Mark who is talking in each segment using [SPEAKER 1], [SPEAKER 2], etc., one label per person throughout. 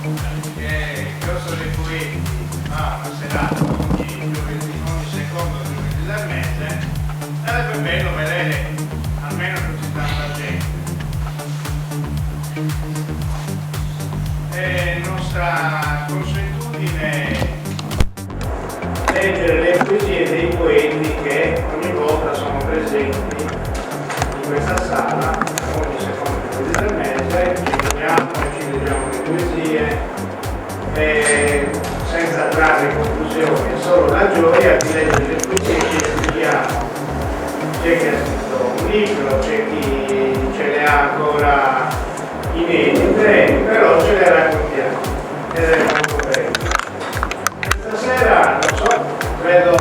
[SPEAKER 1] Io sono qui a una serata ogni secondo giovedì del mese, sarebbe bello vedere almeno così tanta gente. È nostra consuetudine leggere le poesie dei poeti che ogni volta sono presenti in questa sala, ogni secondo giovedì del mese, ci troviamo e ci leggiamo le poesie senza trarre conclusioni, è solo la gioia di leggere le poesie che studiamo. C'è chi ha scritto un libro, c'è chi ce le ha ancora inedite, però ce le raccontiamo ed è molto bello. Stasera, non so, vedo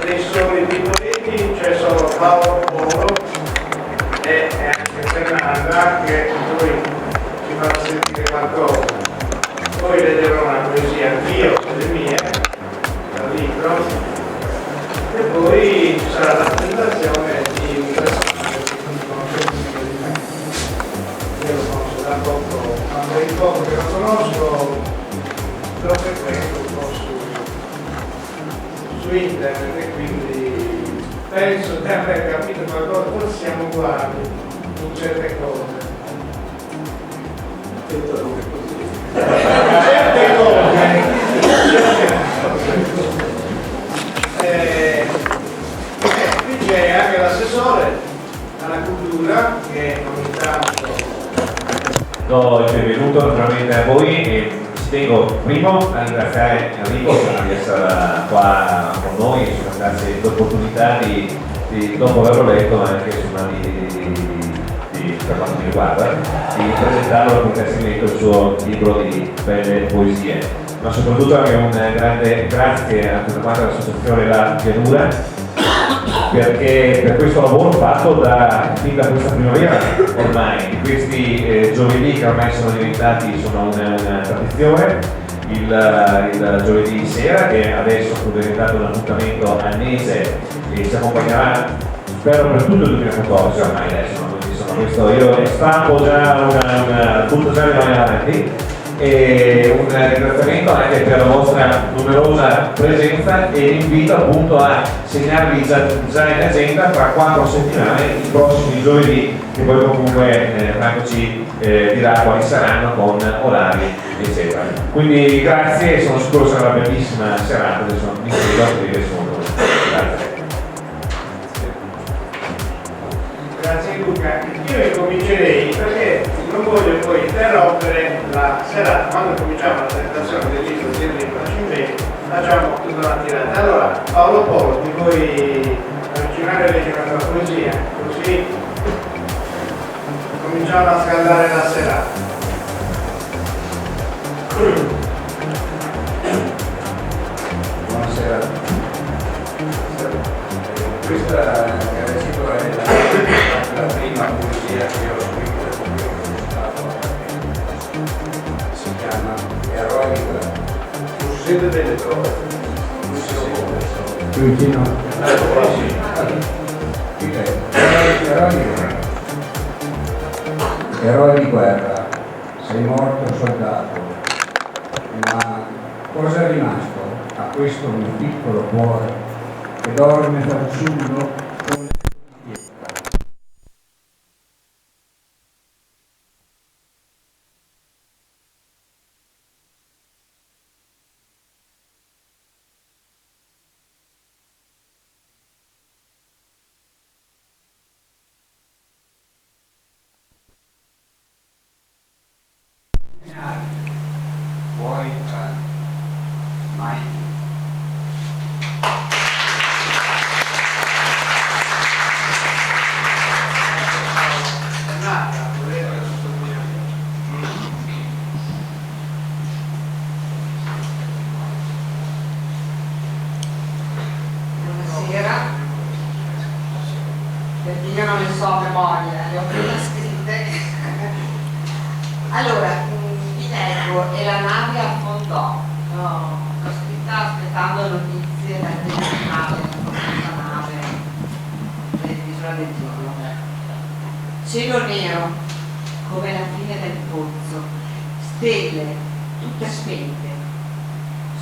[SPEAKER 1] dei soliti poeti, c'è solo Paolo Polo e anche Fernanda che poi ci fanno sentire qualcosa. Poi leggerò una poesia anch'io, le mie, dal libro, e poi ci sarà la presentazione di un personaggio che non conoscete di me. Io lo conosco da poco, ma per il poco che lo conosco lo frequento un po' su internet e quindi penso di aver capito qualcosa, forse siamo uguali in certe cose. Certe cose. Qui c'è anche l'assessore alla cultura che non intanto
[SPEAKER 2] Do il benvenuto naturalmente a voi e ci tengo primo a ringraziare Enrico di essere qua con noi e per darci l'opportunità di, dopo averlo letto anche per quanto mi riguarda, di presentarlo al ringraziamento del suo libro di belle poesie. Ma soprattutto anche un grande grazie a tutta quanta l'associazione La Pianura perché per questo lavoro fatto fin da questa primavera ormai, di questi giovedì che ormai sono una tradizione, il giovedì sera che adesso è diventato un appuntamento annese e ci accompagnerà spero per tutto il 2014 ormai adesso, insomma, questo io stampo già tutto già le mani avanti e un ringraziamento anche per la vostra numerosa presenza e invito appunto a segnarvi già in agenda tra 4 settimane i prossimi giovedì che poi comunque Franco ci dirà quali saranno con orari eccetera. Quindi grazie e sono sicuro sarà una bellissima serata, adesso mi chiedo che sono. Grazie.
[SPEAKER 1] Grazie Luca, io comincerei perché non voglio poi interrompere la serata, quando cominciamo la presentazione del libro di Enrico Cimbeni facciamo tutta la tirata. Allora Paolo Polo ti vuoi avvicinare a leggere una tua poesia, così cominciamo a scaldare la serata.
[SPEAKER 3] Buonasera. Questa è la prima poesia che ho scritto e che ho presentato si chiama Eroica. Siete delle prove? Eroe di guerra, sei morto soldato, ma cosa è rimasto a questo mio piccolo cuore che dorme fanciullo con le pietra? Vuoi mai?
[SPEAKER 4] Buonasera, perché io non le so a memoria, le ho prima scritte. Allora, vi leggo E la nave affondò. L'ho scritta aspettando notizie dal telegiornale, la famosa nave dell'isola del giorno. Cielo nero, come la fine del pozzo, stelle tutte spente,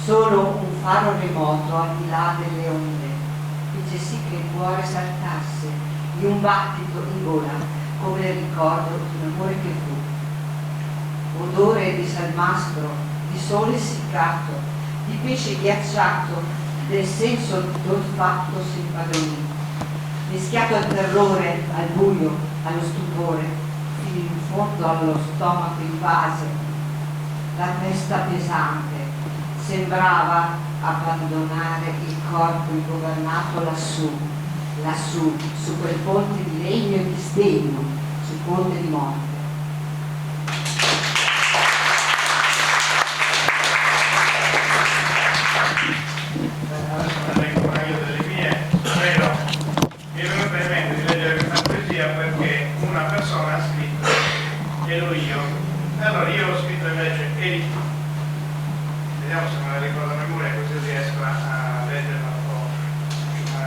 [SPEAKER 4] solo un faro remoto al di là delle onde fece sì che il cuore saltasse di un battito in gola, come il ricordo di un amore che fu. Odore di salmastro, di sole essiccato, di pesce ghiacciato, del senso d'olfatto si impadronì, mischiato al terrore, al buio, allo stupore, fino in fondo allo stomaco invase, la testa pesante, sembrava abbandonare il corpo ingovernato lassù, lassù, su quel ponte di legno e di sdegno, sul ponte di morte.
[SPEAKER 1] Adesso ne leggo una io delle mie, però mi è venuto in mente di leggere questa poesia perché una persona ha scritto ero io, e allora io ho scritto invece eri tu. Vediamo se me la ricordo a memoria, così riesco a leggerla un po', a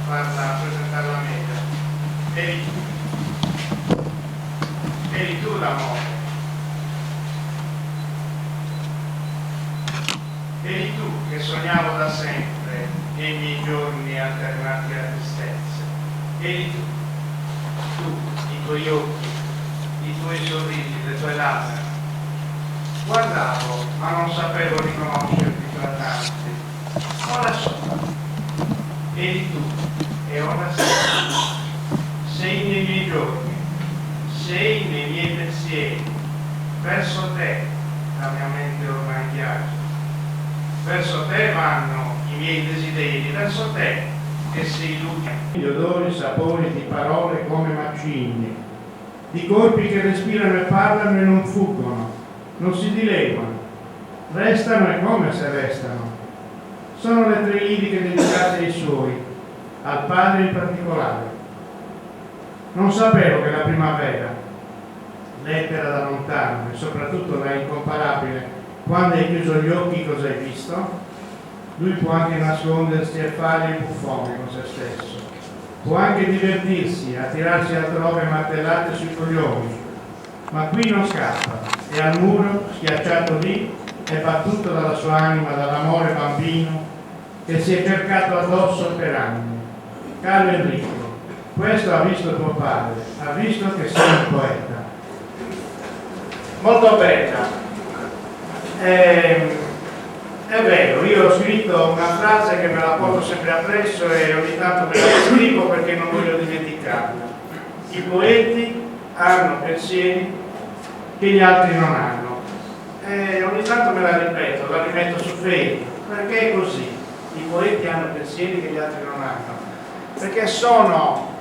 [SPEAKER 1] farla, presentarla meglio. Eri tu l'amore. Eri tu che sognavo da sempre nei miei giorni alternati alla tristezza. Eri tu, i tuoi occhi, i tuoi sorrisi, le tue labbra. Guardavo, ma non sapevo riconoscerti tra tanti. Ora so. Eri tu, e ora sei. Sei nei miei giorni, sei nei miei pensieri. Verso te la mia mente ormai viaggia. Verso te vanno i miei desideri, verso te che sei luce. Di odori, sapori, di parole come macigni, di corpi che respirano e parlano e non fuggono, non si dileguano, restano e come se restano. Sono le 3 liriche dedicate ai suoi, al padre in particolare. Non sapevo che la primavera, lettera da lontano e soprattutto da incomparabile, quando hai chiuso gli occhi cosa hai visto? Lui può anche nascondersi e fare i buffoni con se stesso, può anche divertirsi, attirarsi altrove martellate sui coglioni, ma qui non scappa, è al muro, schiacciato lì, è battuto dalla sua anima, dall'amore bambino che si è cercato addosso per anni. Caro Enrico, questo ha visto tuo padre, ha visto che sei un poeta. Molto bella. È vero, io ho scritto una frase che me la porto sempre appresso e ogni tanto me la scrivo perché non voglio dimenticarla. I poeti hanno pensieri che gli altri non hanno. E ogni tanto me la ripeto su Facebook, perché è così. I poeti hanno pensieri che gli altri non hanno, perché sono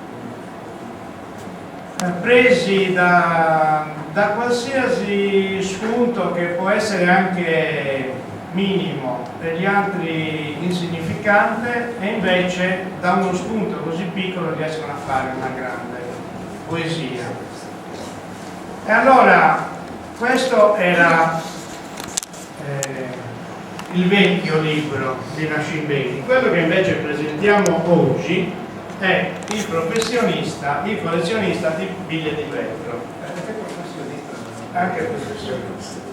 [SPEAKER 1] presi da qualsiasi spunto che può essere anche minimo, per gli altri insignificante, e invece da uno spunto così piccolo riescono a fare una grande poesia. E allora questo era il vecchio libro di Nascim Bedi. Quello che invece presentiamo oggi è il professionista, il collezionista di biglie di vetro. Anche professionista.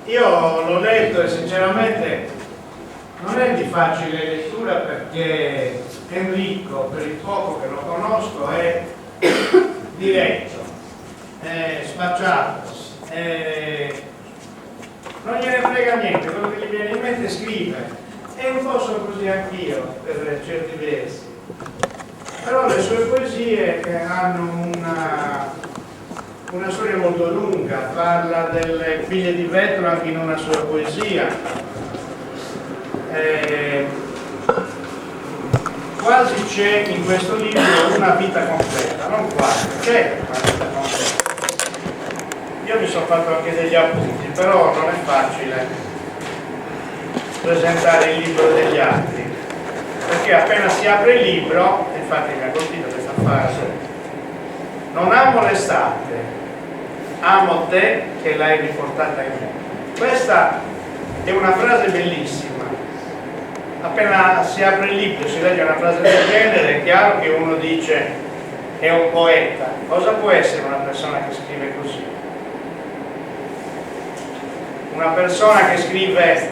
[SPEAKER 1] Io l'ho letto e sinceramente non è di facile lettura perché Enrico, per il poco che lo conosco, è diretto, è spacciato, non gliene frega niente, quello che gli viene in mente scrive, e un po' sono così anch'io per certi versi. Però le sue poesie hanno una storia molto lunga, parla delle biglie di vetro anche in una sua poesia. Quasi c'è in questo libro una vita completa, non quasi, c'è una vita completa. Io mi sono fatto anche degli appunti, però non è facile presentare il libro degli altri, perché appena si apre il libro, infatti mi ha colpito questa frase, non amo l'estate, amo te che l'hai riportata in me. Questa è una frase bellissima. Appena si apre il libro, si legge una frase del genere, è chiaro che uno dice è un poeta. Cosa può essere una persona che scrive così? Una persona che scrive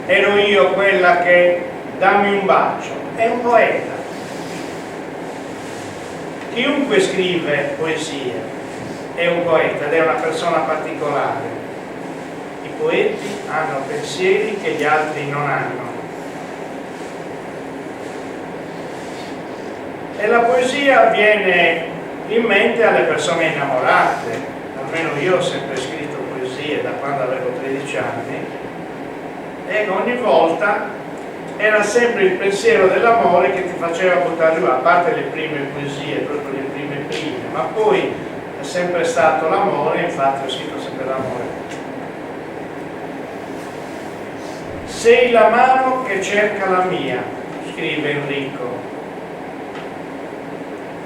[SPEAKER 1] ero io quella che dammi un bacio, è un poeta. Chiunque scrive poesie è un poeta ed è una persona particolare. I poeti hanno pensieri che gli altri non hanno. E la poesia viene in mente alle persone innamorate. Almeno io ho sempre scritto poesie da quando avevo 13 anni e ogni volta era sempre il pensiero dell'amore che ti faceva buttare giù, a parte le prime poesie, proprio le prime, ma poi è sempre stato l'amore, infatti ho scritto sempre l'amore. Sei la mano che cerca la mia, scrive Enrico.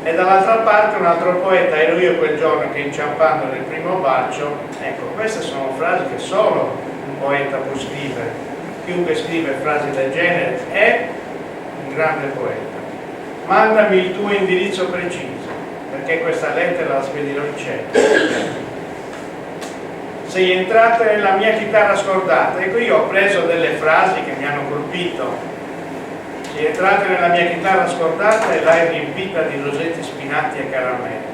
[SPEAKER 1] E dall'altra parte un altro poeta, ero io quel giorno che inciampando nel primo bacio. Ecco, queste sono frasi che solo un poeta può scrivere. Chiunque scrive frasi del genere è un grande poeta. Mandami il tuo indirizzo preciso, perché questa lettera la spedirò in cielo. Sei entrata nella mia chitarra scordata. Ecco, io ho preso delle frasi che mi hanno colpito. Sei entrata nella mia chitarra scordata e l'hai riempita di rosetti spinati e caramelle.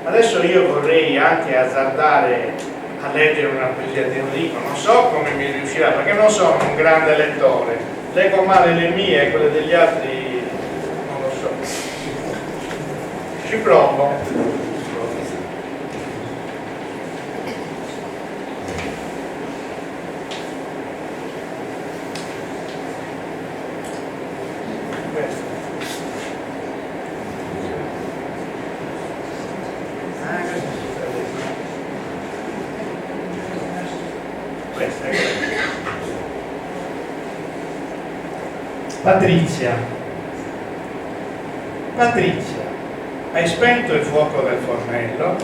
[SPEAKER 1] Adesso io vorrei anche azzardare a leggere una poesia di Enrico, non so come mi riuscirà, perché non sono un grande lettore, leggo male le mie e quelle degli altri non lo so. Ci provo. Patrizia, hai spento il fuoco del fornello?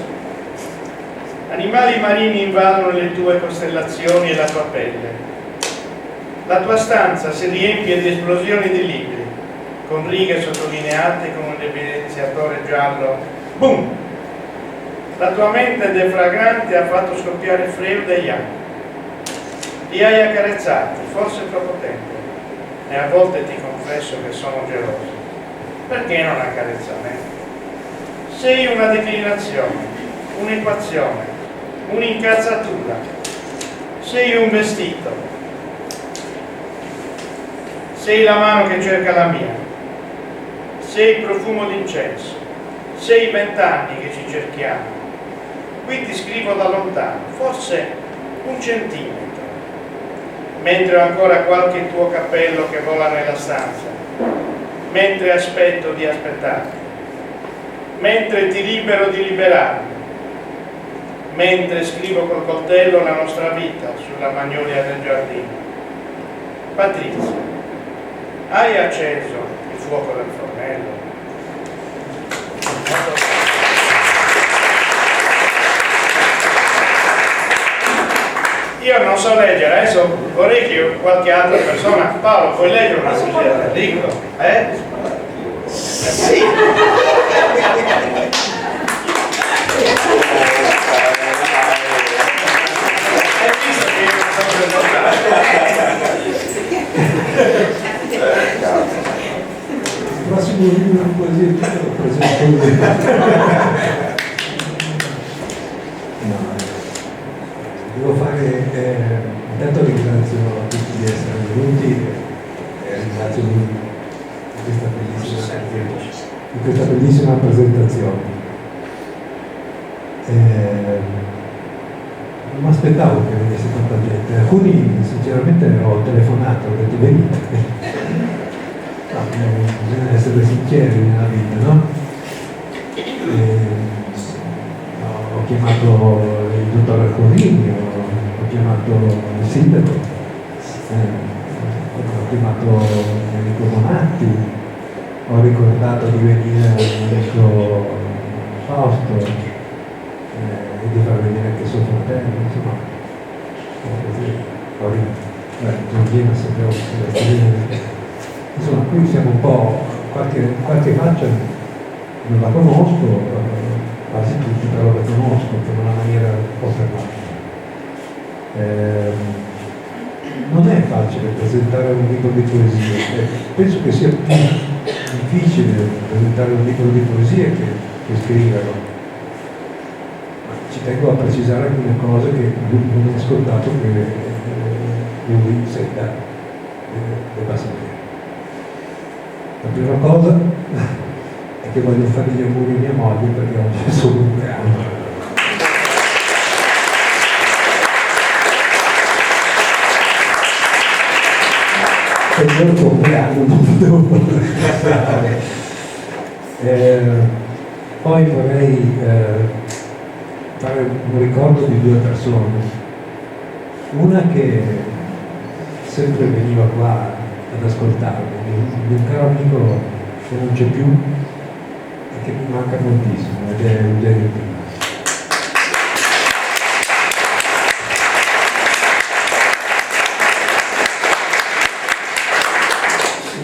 [SPEAKER 1] Animali marini invadono le tue costellazioni e la tua pelle. La tua stanza si riempie di esplosioni di libri, con righe sottolineate con un evidenziatore giallo. Boom! La tua mente defragrante ha fatto scoppiare Freud degli anni. Li hai accarezzati, forse troppo tempo. E a volte ti confesso che sono geloso. Perché non accarezza me? Sei una declinazione, un'equazione, un'incazzatura. Sei un vestito. Sei la mano che cerca la mia. Sei il profumo d'incenso. Sei 20 anni che ci cerchiamo. Qui ti scrivo da lontano, forse un centimetro. Mentre ho ancora qualche tuo cappello che vola nella stanza, mentre aspetto di aspettarti, mentre ti libero di liberarmi, mentre scrivo col coltello la nostra vita sulla magnolia del giardino. Patrizia, hai acceso il fuoco del fornello? Io non so leggere, adesso vorrei che qualche altra persona. Paolo, puoi leggere una poesia? Dico, Sì. Hai visto che io non sono
[SPEAKER 5] Il prossimo libro di poesia lo presento devo fare, intanto ringrazio tutti di essere venuti e ringrazio lui di questa bellissima presentazione. Non mi aspettavo che venisse tanta gente, alcuni sinceramente ho telefonato, ho detto venite. No, bisogna essere sinceri nella vita, no? Ho chiamato il dottor Arcorini, ho chiamato il sindaco, ho chiamato Enrico Bonatti, ho ricordato di venire all'amico Fausto e di far venire anche suo fratello, insomma, così. Giorgina sapevo che venire. Insomma, qui siamo un po', qualche faccia non la conosco, quasi tutti però le conosco per una maniera un po' fermata. Non è facile presentare un libro di poesie, penso che sia più difficile presentare un libro di poesie che scriverlo. Ma ci tengo a precisare alcune cose che non è scontato che lui senta debba sapere. La prima cosa è che voglio fare gli auguri a mia moglie perché oggi è il suo compleanno. E io il compleanno non potevo passare. Poi vorrei fare un ricordo di due persone. Una che sempre veniva qua ad ascoltarmi, di un caro amico che non c'è più e che mi manca moltissimo, ed è Eugenio Prima.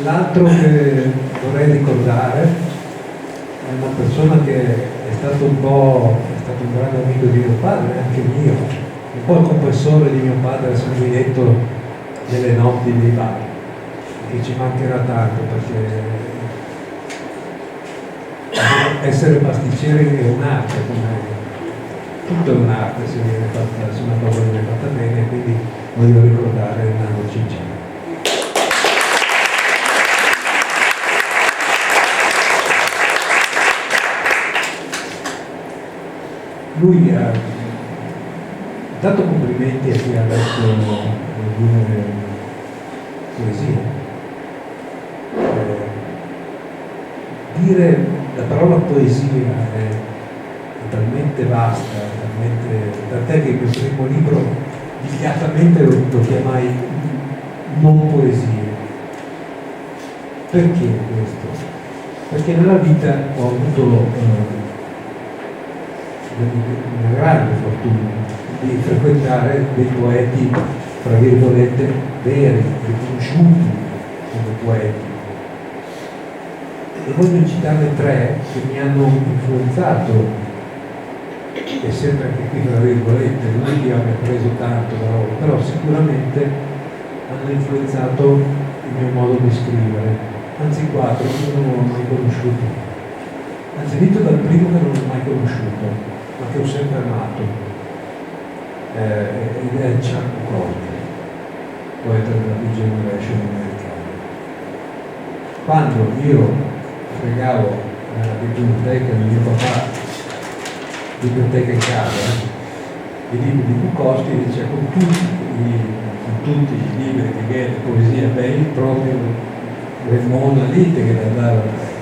[SPEAKER 5] L'altro che vorrei ricordare è una persona che è stato un grande amico di mio padre, anche mio, un po' il confessore di mio padre sanguinetto delle notti dei bar, che ci mancherà tanto perché essere pasticceri è un'arte, tutto è un'arte se una cosa viene fatta bene, quindi voglio ricordare Nando Cinciano. Lui ha dato complimenti a chi ha letto alcune poesie. Dire la parola poesia è talmente vasta, tant'è che il mio primo libro vigliattamente lo chiamai non poesie. Perché questo? Perché nella vita ho avuto una grande fortuna di frequentare dei poeti, tra virgolette, veri, riconosciuti come poeti. E voglio citarne tre che mi hanno influenzato, e sempre anche qui tra virgolette, non è che io abbia preso tanto da loro, però sicuramente hanno influenzato il mio modo di scrivere. Anzi quattro che non ho mai conosciuto. Anzi inizio dal primo che non ho mai conosciuto, ma che ho sempre amato, ed è Chuck Cordy, poeta della Big Generation americana. Quando io fregavo nella biblioteca di mio papà, biblioteca in casa, i libri di Bukowski, diceva con tutti i libri di Goethe, poesia belli, proprio le Mona Lite che andavano,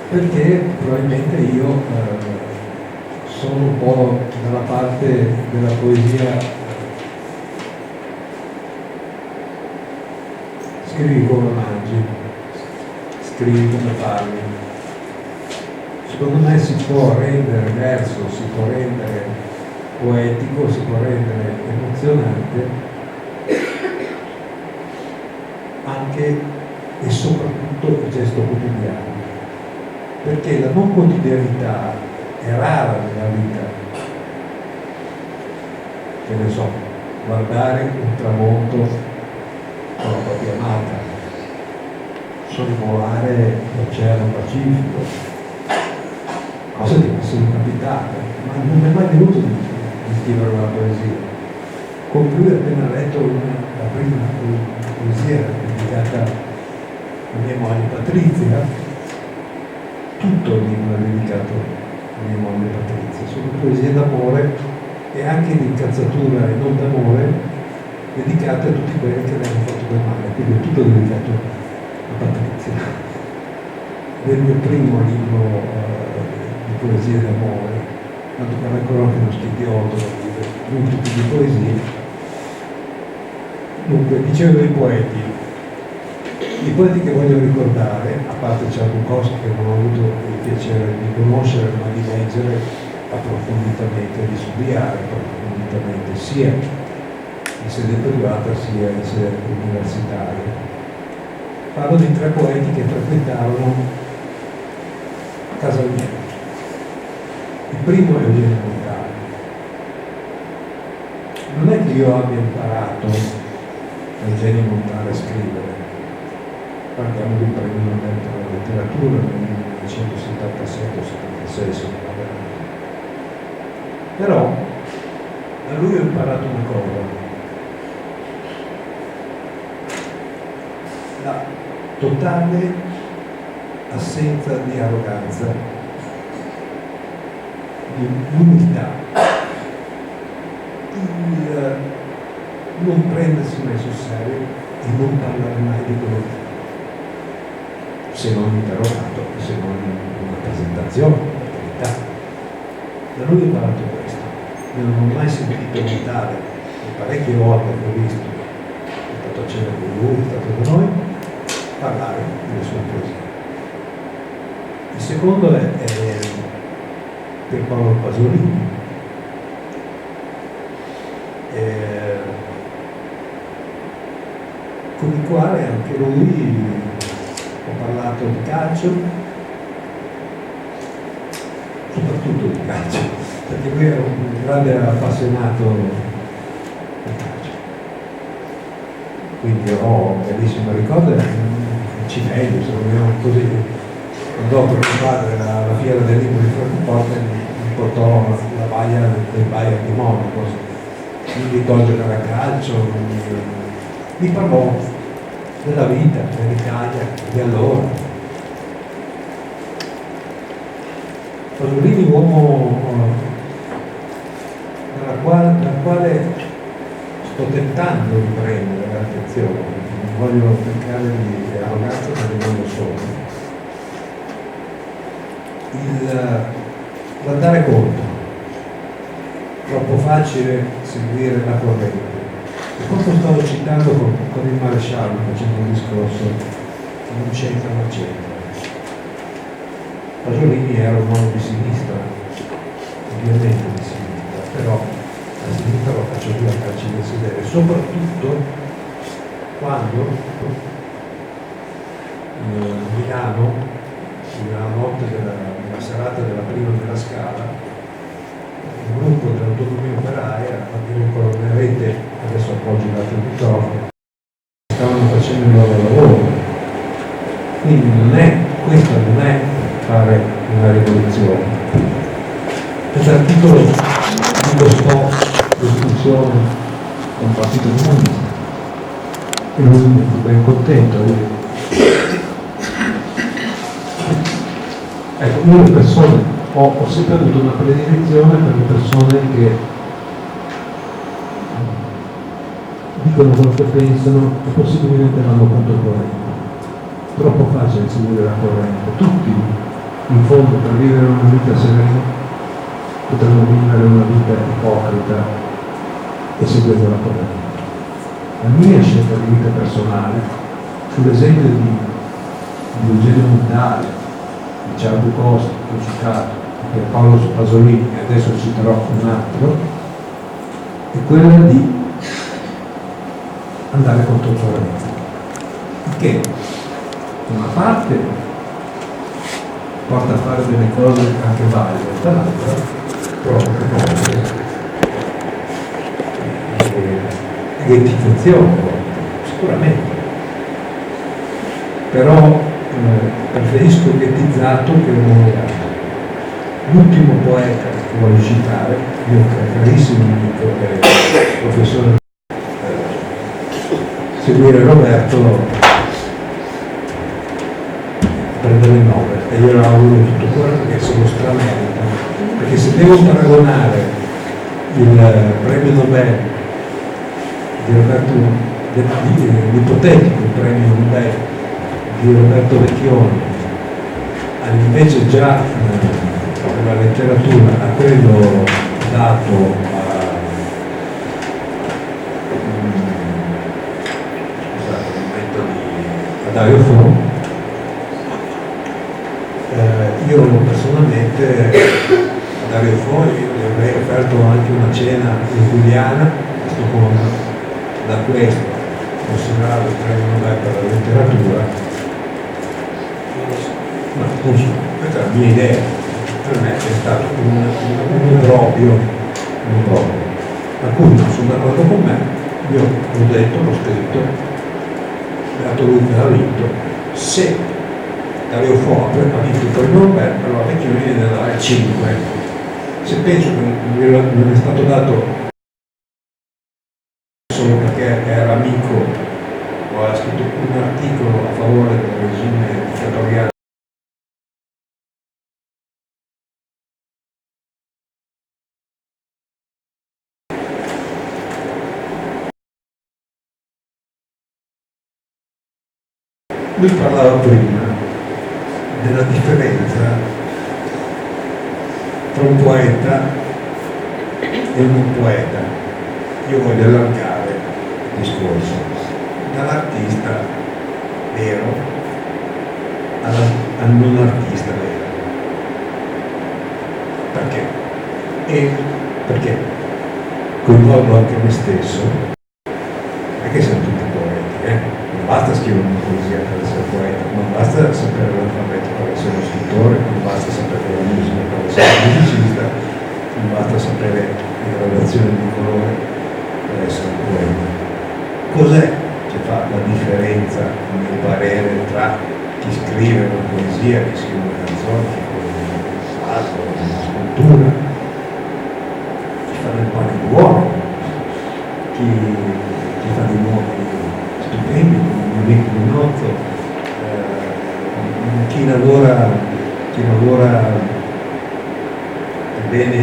[SPEAKER 5] perché probabilmente io sono un po' dalla parte della poesia, scrivi come mangi, scrivi come parli. Secondo me si può rendere verso, si può rendere poetico, si può rendere emozionante anche e soprattutto il gesto quotidiano, perché la non quotidianità è rara nella vita. Che ne so, guardare un tramonto con la propria amata, sorvolare l'Oceano Pacifico, cose che mi sono capitate, ma non mi è mai venuto di scrivere una poesia. Con lui ho appena letto la prima poesia dedicata a mia moglie Patrizia, tutto il libro è dedicato a mia moglie Patrizia, sono poesie d'amore e anche di incazzatura e non d'amore dedicate a tutti quelli che le hanno fatto del male, quindi è tutto dedicato a Patrizia. Nel mio primo libro di poesie d'amore, tanto per ancora anche uno schidioto, multipli di poesie. Dunque, dicevo i poeti che voglio ricordare, a parte Bukowski che non ho avuto il piacere di conoscere ma di leggere approfonditamente, di studiare approfonditamente, sia in sede privata sia in sede universitaria. Parlo di tre poeti che frequentavano casa mia. Il primo è Eugenio Montale. Non è che io abbia imparato da Eugenio Montale a scrivere. Parliamo di un premio Nobel per la letteratura nel 1977 o 76, se non vado errato. Però da lui ho imparato una cosa: la totale assenza di arroganza, di umiltà, il non prendersi mai sul serio e non parlare mai di quello che è, se non interrogato, se non in una presentazione, per carità. Da lui ho imparato questo. Io non ho mai sentito Montale, e parecchie volte che ho visto, è stato a cena con lui, è stato con noi, parlare delle sue poesie. Il secondo è Pierpaolo Pasolini, con il quale anche lui ho parlato di calcio, soprattutto di calcio, perché lui era un grande appassionato di calcio. Quindi ho un bellissimo ricordo, Cimelli, se vogliamo così, dopo mio padre alla fiera del libro di Francoforte mi portò la baia del Bayern di Monaco, mi invitò a giocare a calcio, mi parlò della vita, dell'Italia, di allora. Pasolini, uomo dal quale sto tentando di prendere l'attenzione, non voglio peccare di arroganza perché non lo sono. L'andare contro, troppo facile seguire la corrente. E questo stavo citando con il maresciallo facendo un discorso, non c'entra ma c'entra. Pasolini era un uomo di sinistra, ovviamente di sinistra, però la sinistra lo faccio più a calci del sedere, soprattutto quando Milano, nella notte della serata della prima della Scala, un gruppo dell'autonomia operaia, a dire quello che avete, adesso appoggio l'altro microfono, stavano facendo il loro lavoro. Quindi questo non è fare una rivoluzione. Quest'articolo dico stop discussione con il Partito Comunista e lui è ben contento. Ecco, io le persone ho sempre avuto una predilezione per le persone che dicono quello che pensano e possibilmente vanno contro il corrente. Troppo facile seguire la corrente. Tutti, in fondo, per vivere una vita serena, potremmo vivere una vita ipocrita e seguendo la corrente. La mia scelta di vita personale, sull'esempio di Eugenio Montale, di Ciao Costa, che ho citato, di Paolo Pasolini, e adesso citerò un altro, è quella di andare contro il corrente. Che da una parte porta a fare delle cose anche valide, dall'altra provoca cose identificazione, sicuramente. Però preferisco ghettizzato che umiliato. L'ultimo poeta che voglio citare, mio carissimo amico e professore seguire Roberto, prendere il Nobel, e io lo auguro tutto cuore perché se lo stramerita, perché se devo paragonare il premio Nobel di Roberto, l'ipotetico premio Nobel di Roberto Vecchioni all'invece già della letteratura a quello dato a Dario Fo, io personalmente a Dario Fo io gli avrei offerto anche una cena giuliana a Stoccolma, da questo considerato il premio Nobel per la letteratura. Ma non so, questa è la mia idea, per me è stato un obbrobio, a cui non sono d'accordo con me, io l'ho detto, l'ho scritto, beato lui che l'ha vinto, se Dario Fo ha vinto il premio Nobel, allora perché mi viene da dare 5? Se penso che non è stato dato solo perché era amico o ha scritto un articolo a favore del regime dittatoriale. Lui parlava prima della differenza tra un poeta e un non poeta. Io voglio allargare il discorso dall'artista vero al non artista vero. Perché? Perché coinvolgo anche me stesso, perché siamo tutti poeti, Non basta scrivere una poesia per essere poeta, non basta sapere l'alfabeto per essere uno scrittore, non basta sapere la musica per essere un musicista, non basta sapere le gradazioni di colore per essere un poeta. Cos'è che fa la differenza, a mio parere, tra chi scrive una poesia, chi scrive una canzone, chi fa un salto, una scultura, chi fa del pane buono, chi fa di nuovo stupendi, un amico di nozzo, chi lavora bene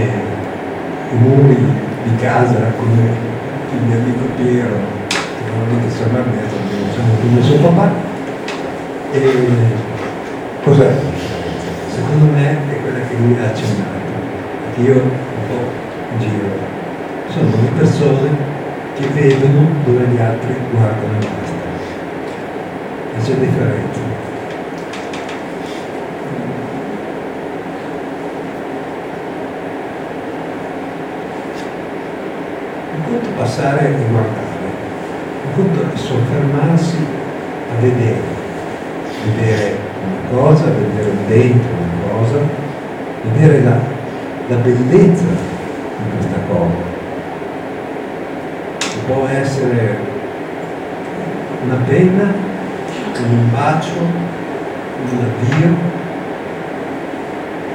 [SPEAKER 5] i muri di casa come il mio amico Piero, che non è che sembra me, siamo tutti il suo papà. E cos'è? Secondo me è quella che lui ha accennato, che io un po' giro. Sono le persone che vedono dove gli altri guardano e basta. E c'è differenza. Un conto è passare e guardare, un conto è soffermarsi a vedere una cosa, vedere dentro una cosa, vedere la bellezza di questa cosa. Può essere una penna, un bacio, un addio,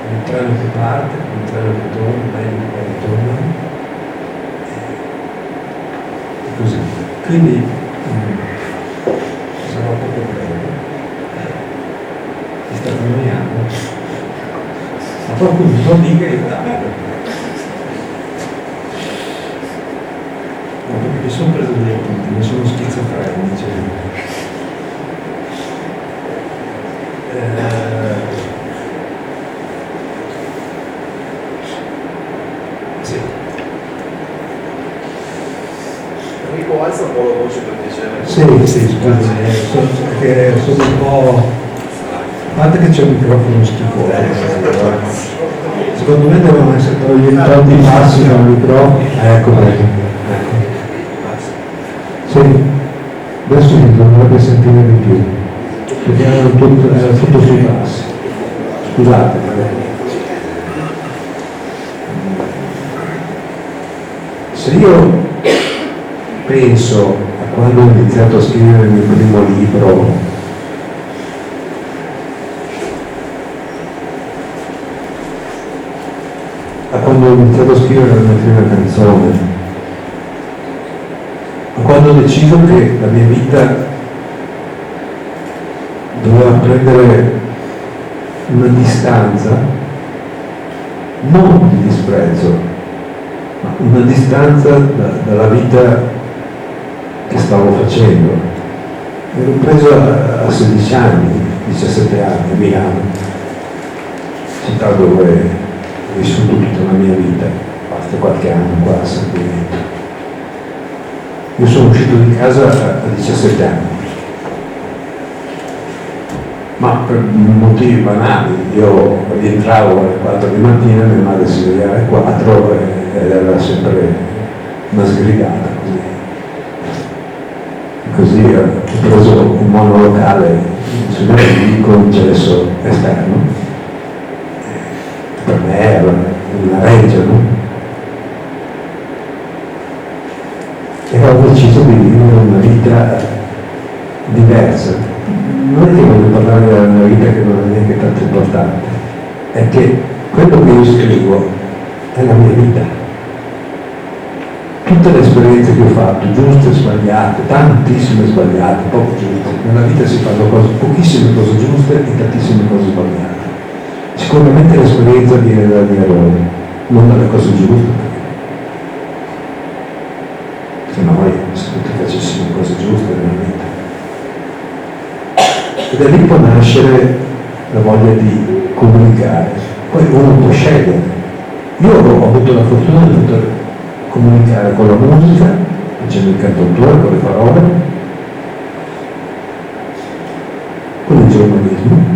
[SPEAKER 5] un treno che parte, un treno che torna, meglio che torna, e così. Quindi sarò poco breve, mi sta annoiando, ma qualcuno non dica che mi sono preso degli appunti, non sono schizofrenici. Sì.
[SPEAKER 6] Enrico, alza un po' la voce per piacere.
[SPEAKER 5] Sì, scusami, perché sono un po'. A parte che c'è un microfono schifoso. Secondo me devono essere tolti i passi dal microfono. Ecco. Sì, adesso mi dovrebbe sentire di più, perché era tutto sui passi. Scusate. Se io penso a quando ho iniziato a scrivere il mio primo libro, a quando ho iniziato a scrivere la mia prima canzone, quando ho deciso che la mia vita doveva prendere una distanza, non di disprezzo, ma una distanza dalla vita che stavo facendo. Mi ero preso a 16 anni, 17 anni a Milano, città dove ho vissuto tutta la mia vita, basta qualche anno qua a San Benedetto. Io sono uscito di casa a 17 anni, ma per motivi banali. Io rientravo alle 4 di mattina, mia madre si svegliava alle 4 ed era sempre una sgridata così ho preso un monolocale sul medico, un cesso esterno, per me era una reggia, no? E ho deciso di vivere una vita diversa. Non è che voglio parlare della mia vita che non è neanche tanto importante, è che quello che io scrivo è la mia vita. Tutte le esperienze che ho fatto, giuste e sbagliate, tantissime sbagliate, poco giuste, nella vita si fanno pochissime cose giuste e tantissime cose sbagliate. Sicuramente l'esperienza viene dagli errori, non dalle cose giuste, se no se tutti facessimo cose giuste nella vita. E da lì può nascere la voglia di comunicare, poi uno può scegliere. Io ho avuto la fortuna di poter comunicare con la musica, facendo il cantautore, con le parole, con il giornalismo,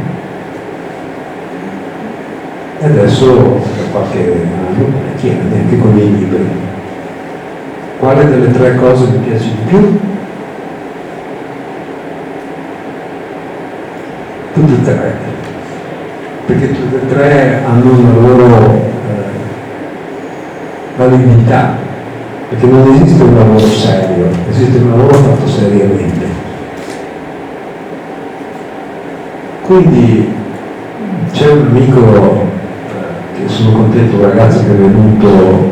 [SPEAKER 5] e adesso da qualche anno, neanche con i libri. Quale delle tre cose mi piace di più? Tutte e tre, perché tutte e tre hanno una loro validità, perché non esiste un lavoro serio, esiste un lavoro fatto seriamente. Quindi c'è un amico che sono contento, un ragazzo che è venuto,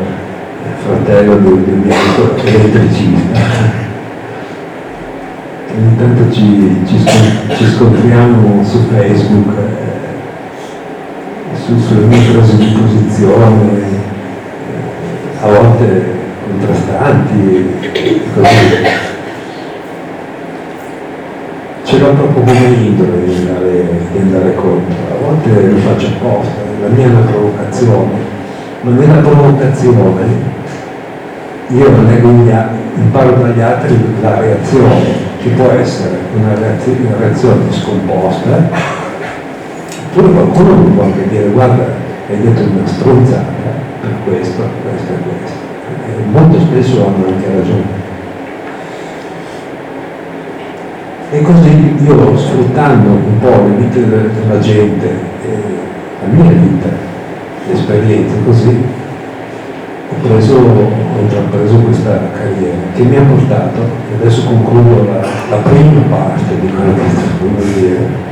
[SPEAKER 5] fratello del mio amico elettricista, che ogni tanto ci scontriamo su Facebook, sulle mie prese di posizione, a volte contrastanti, così. Ce l'ho proprio come indole di andare contro, a volte lo faccio apposta, la mia è una provocazione, ma nella provocazione io imparo dagli altri la reazione, che può essere una reazione scomposta, oppure qualcuno mi può anche dire guarda, hai detto una stronzata per questo e questo. E molto spesso hanno anche ragione. E così io, sfruttando un po' le vite della gente, la mia vita, le esperienze così, ho intrapreso questa carriera che mi ha portato, e adesso concludo la prima parte di quello che sto dire,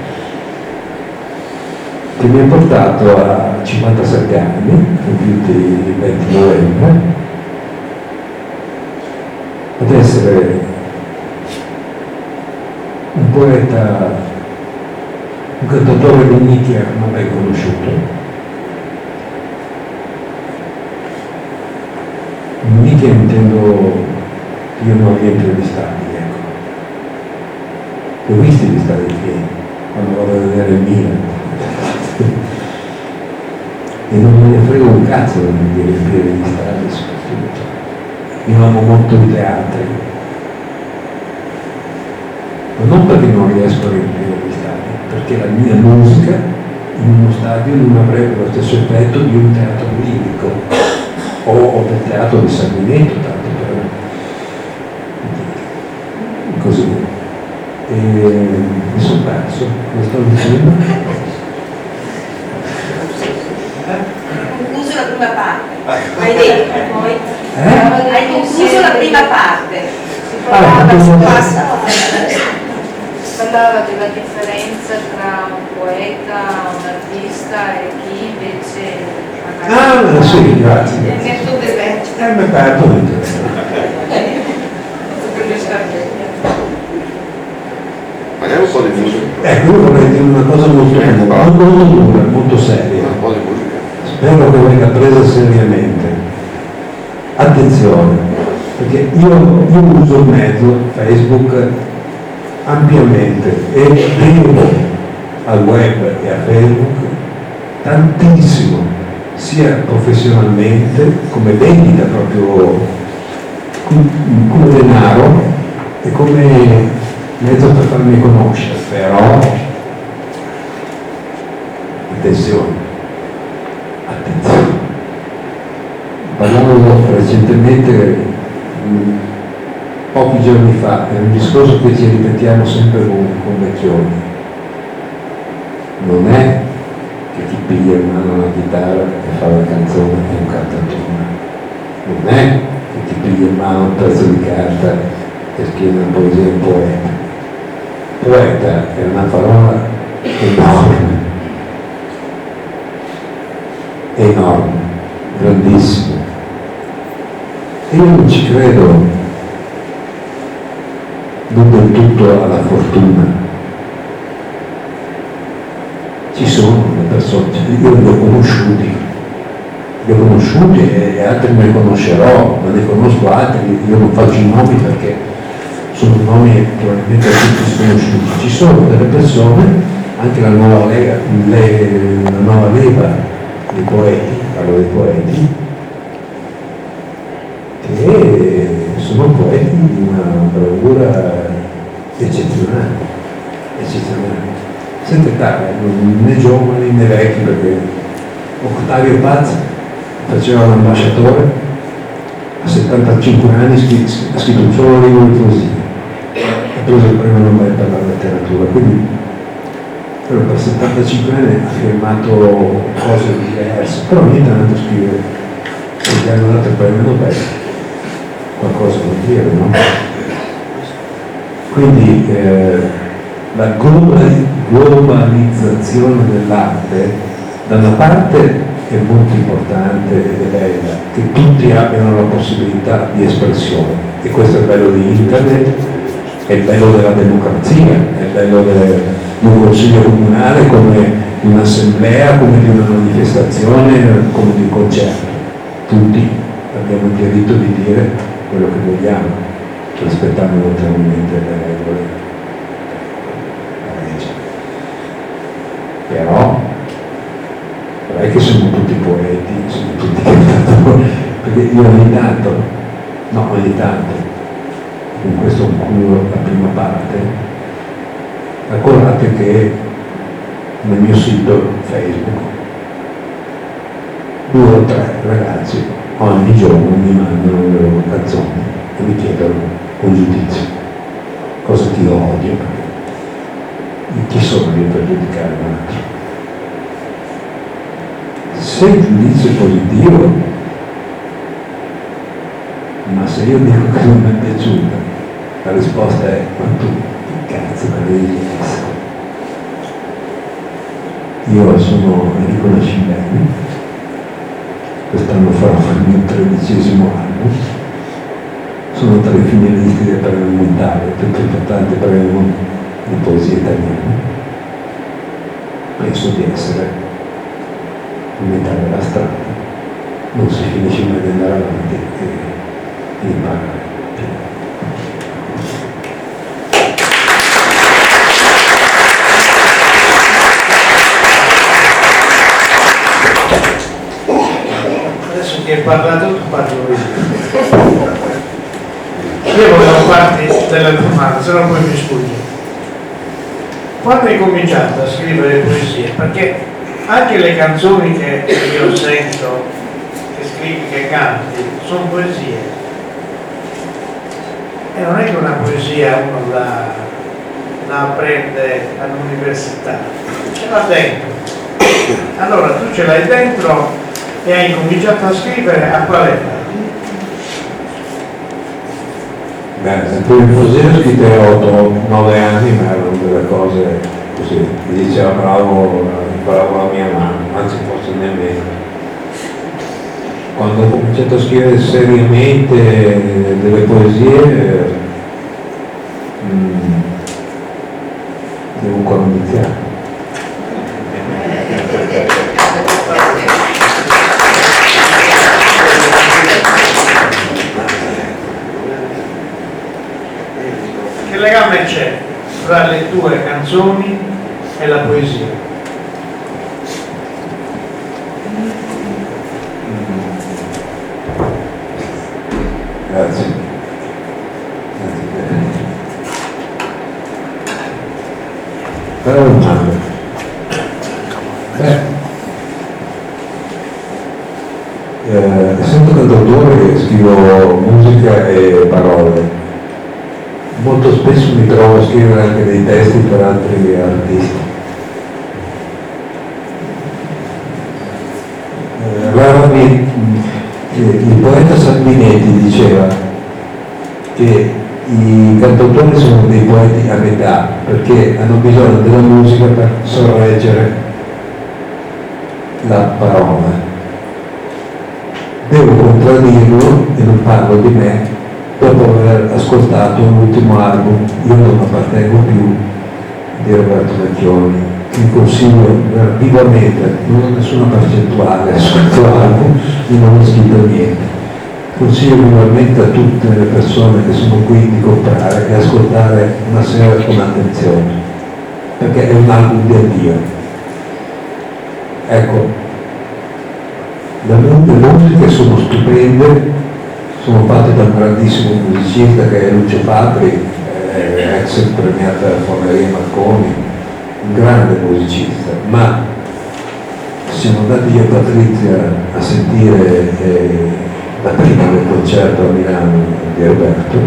[SPEAKER 5] che mi ha portato a 57 anni, compiuti il 20 novembre, ad essere un poeta, un cantautore di nicchia non ben conosciuto. In nicchia intendo, io non riempio gli stadi, ecco. Li ho visti gli stadi pieni, quando vado a vedere il Milan. E non me ne frego un cazzo di riempire gli stadi, soprattutto. Io amo molto i teatri, ma non perché non riesco a riempire gli stadi, perché la mia musica in uno stadio non avrebbe lo stesso effetto di un teatro lirico o del teatro di Sanguinetto, tanto per così. E mi sono perso, come stavo dicendo?
[SPEAKER 7] Concluso la prima parte, hai detto poi? Hai concluso la prima parte.
[SPEAKER 8] Parlava della differenza tra un poeta, un artista e chi invece
[SPEAKER 5] Ah, sì, grazie. Mi perdo dentro.
[SPEAKER 6] Magari un po' di musica.
[SPEAKER 5] Ecco, io vorrei dire una cosa molto dura, molto seria.
[SPEAKER 6] Un po' di musica.
[SPEAKER 5] Spero che venga presa seriamente. Attenzione, perché io uso il mezzo Facebook ampiamente e devo al web e a Facebook tantissimo, sia professionalmente come vendita proprio, come denaro e come mezzo per farmi conoscere, però attenzione, parlavo recentemente, pochi giorni fa, è un discorso che ci ripetiamo sempre con Vecchioni, non è che ti piglia in mano la chitarra e fa la canzone e un cantautore. Non è che ti piglia in mano un pezzo di carta e scrivi una poesia e un poeta. Poeta è una parola enorme, grandissima. E io non ci credo, non del tutto alla fortuna. Ci sono le persone, io li ho conosciuti e altri ne conoscerò, ma ne conosco altri, io non faccio i nomi perché sono nomi probabilmente a tutti sconosciuti. Ci sono delle persone, anche la nuova leva dei poeti, parlo dei poeti, che sono poeti di una bravura eccezionale. Senza età, né giovani né vecchi, perché Ottavio Paz faceva l'ambasciatore, a 75 anni ha scritto un solo libro di poesia, ha preso il premio Nobel per la letteratura, quindi però per 75 anni ha firmato cose diverse, però ogni tanto scrive, se gli hanno dato il premio Nobel, qualcosa vuol dire, no? Quindi la globalizzazione dell'arte da una parte è molto importante ed è bella, che tutti abbiano la possibilità di espressione, e questo è il bello di internet, è il bello della democrazia, è il bello di un consiglio comunale, come di un'assemblea, come di una manifestazione, come di un concerto. Tutti abbiamo il diritto di dire quello che vogliamo, rispettando naturalmente le regole, la legge. Però non è che sono tutti poeti, sono tutti cantatori, perché io ogni tanto, con questo concludo la prima parte, ricordate che nel mio sito Facebook 2 o 3 ragazzi ogni giorno mi mandano le loro canzoni e mi chiedono un giudizio, cosa che io odio, perché chi sono io per giudicare un altro? Se il giudizio è positivo, ma se io dico che non mi è piaciuta, la risposta è: ma tu che cazzo me devi dire? Io sono Enrico Nascimento, quest'anno farò il mio 13° anno, sono tra i finalisti del premio Montale, il più importante premio di poesia italiana. Penso di essere a metà della strada, non si finisce mai di andare avanti e imparare.
[SPEAKER 1] Adesso che hai parlato tu parlo io. Io volevo farti delle domande, se no poi mi sfugge. Quando hai cominciato a scrivere poesie? Perché anche le canzoni che io sento, che scrivi, che canti, sono poesie. E non è che una poesia uno la apprende all'università, ce l'ha dentro. Allora tu ce l'hai dentro e hai cominciato a scrivere a quale età?
[SPEAKER 5] Beh, le prime poesie le ho scritte a 8-9 anni, ma erano delle cose così, mi diceva bravo la mia mamma, anzi forse nemmeno. Quando ho cominciato a scrivere seriamente delle poesie, devo ancora iniziare.
[SPEAKER 1] Che legame c'è tra le tue canzoni e la poesia?
[SPEAKER 5] Grazie. Però domanda. Essendo cantautore scrivo musica e parole. Molto spesso mi trovo a scrivere anche dei testi per altri artisti. poeta Sanguinetti diceva che i cantautori sono dei poeti a metà perché hanno bisogno della musica per sorreggere la parola. Devo contraddirlo, e non parlo di me, dopo aver ascoltato l'ultimo album Io non appartengo più di Roberto Vecchioni, che vi consiglio vivamente, non ho nessuna percentuale su questo album, io non ho scritto niente. Consiglio vivamente a tutte le persone che sono qui di comprare e ascoltare una sera con attenzione, perché è un album di addio. Ecco, le musiche sono stupende, sono fatte da un grandissimo musicista che è Lucio Fabbri, ex premiata Forneria Marconi, un grande musicista, ma siamo andati io e Patrizia a sentire la prima del concerto a Milano di Roberto,